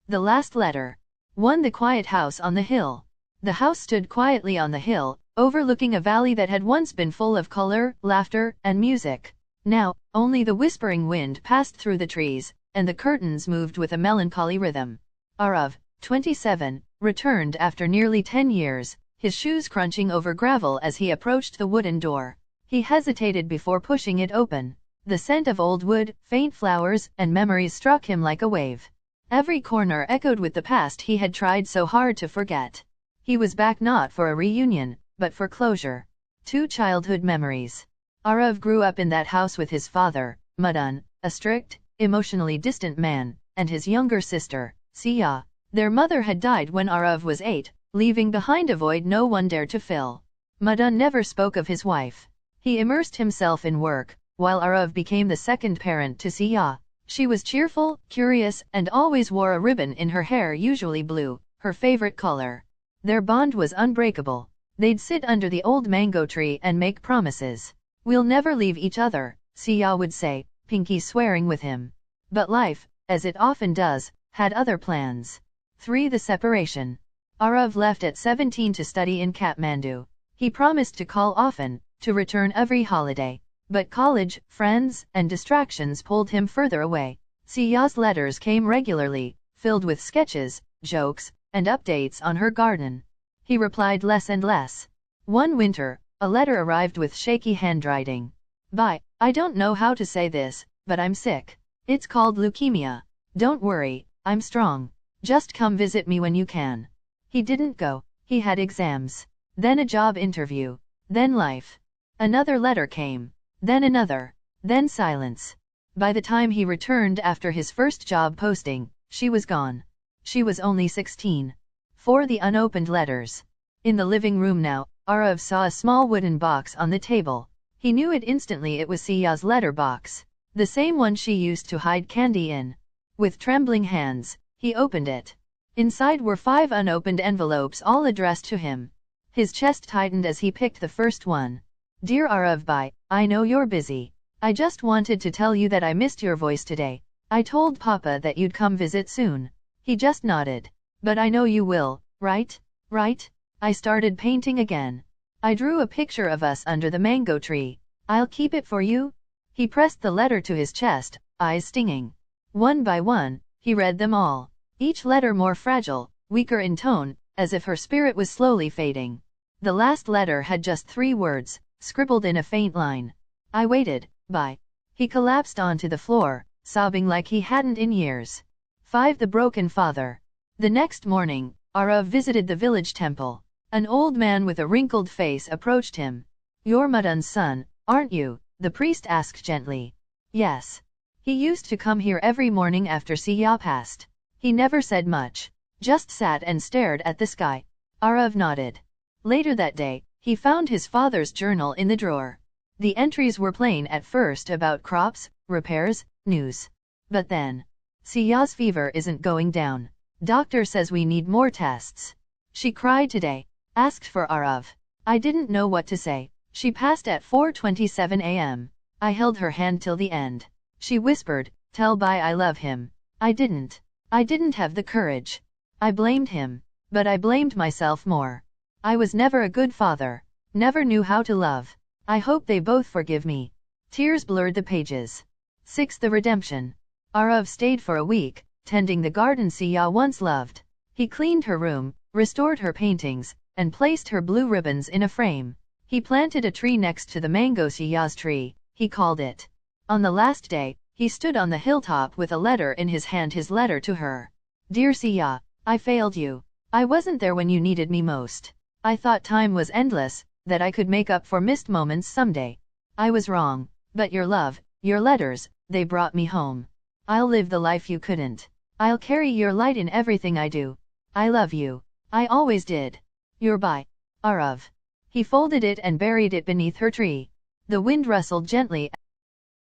The last letter. 1. The quiet house on the hill. The house stood quietly on the hill, overlooking a valley that had once been full of color, laughter, and music. Now, only the whispering wind passed through the trees, and the curtains moved with a melancholy rhythm. Aarav, 27, returned after nearly 10 years, his shoes crunching over gravel as he approached the wooden door. He hesitated before pushing it open. The scent of old wood, faint flowers, and memories struck him like a wave. Every corner echoed with the past he had tried so hard to forget. He was back not for a reunion, but for closure. 2 childhood memories. Aarav grew up in that house with his father, Madan, a strict, emotionally distant man, and his younger sister, Sia. Their mother had died when Aarav was 8, leaving behind a void no one dared to fill. Madan never spoke of his wife. He immersed himself in work, while Aarav became the second parent to Sia. She was cheerful, curious, and always wore a ribbon in her hair, usually blue, her favorite color. Their bond was unbreakable. They'd sit under the old mango tree and make promises. "We'll never leave each other," Sia would say, Pinky swearing with him. But life, as it often does, had other plans. 3. The separation. Aarav left at 17 to study in Kathmandu. He promised to call often, to return every holiday. But college, friends, and distractions pulled him further away. Sia's letters came regularly, filled with sketches, jokes, and updates on her garden. He replied less and less. One winter, a letter arrived with shaky handwriting. "Bye, I don't know how to say this, but I'm sick. It's called leukemia. Don't worry, I'm strong. Just come visit me when you can." He didn't go. He had exams. Then a job interview. Then life. Another letter came. Then another. Then silence. By the time he returned after his first job posting, she was gone. She was only 16. 4. The unopened letters. In the living room now, Aarav saw a small wooden box on the table. He knew it instantly. It was Sia's letter box. The same one she used to hide candy in. With trembling hands, he opened it. Inside were 5 unopened envelopes, all addressed to him. His chest tightened as he picked the first one. "Dear Aarav, bye. I know you're busy. I just wanted to tell you that I missed your voice today. I told Papa that you'd come visit soon." He just nodded. "But I know you will, right? Right?" I started painting again. I drew a picture of us under the mango tree. "I'll keep it for you." He pressed the letter to his chest, eyes stinging. One by one, he read them all. Each letter more fragile, weaker in tone, as if her spirit was slowly fading. The last letter had just 3 words, scribbled in a faint line. "I waited, bye." He collapsed onto the floor, sobbing like he hadn't in years. 5. The broken father. The next morning, Aarav visited the village temple. An old man with a wrinkled face approached him. "You're Madan's son, aren't you?" the priest asked gently. "Yes. He used to come here every morning after Sia passed." He never said much, just sat and stared at the sky. Aarav nodded. Later that day, he found his father's journal in the drawer. The entries were plain at first about crops, repairs, news. But then, "Sia's fever isn't going down. Doctor says we need more tests. She cried today. Asked for Aarav. I didn't know what to say. She passed at 4:27 a.m. I held her hand till the end. She whispered, 'Tell Bai I love him.' I didn't. I didn't have the courage. I blamed him. But I blamed myself more. I was never a good father. Never knew how to love. I hope they both forgive me." Tears blurred the pages. 6. The redemption. Aarav stayed for a week, tending the garden Sia once loved. He cleaned her room, restored her paintings, and placed her blue ribbons in a frame. He planted a tree next to the mango Sia's tree, he called it. On the last day, he stood on the hilltop with a letter in his hand, his letter to her. "Dear Sia, I failed you. I wasn't there when you needed me most. I thought time was endless, that I could make up for missed moments someday. I was wrong, but your love, your letters, they brought me home. I'll live the life you couldn't. I'll carry your light in everything I do. I love you. I always did. Your Bai, Aarav." He folded it and buried it beneath her tree. The wind rustled gently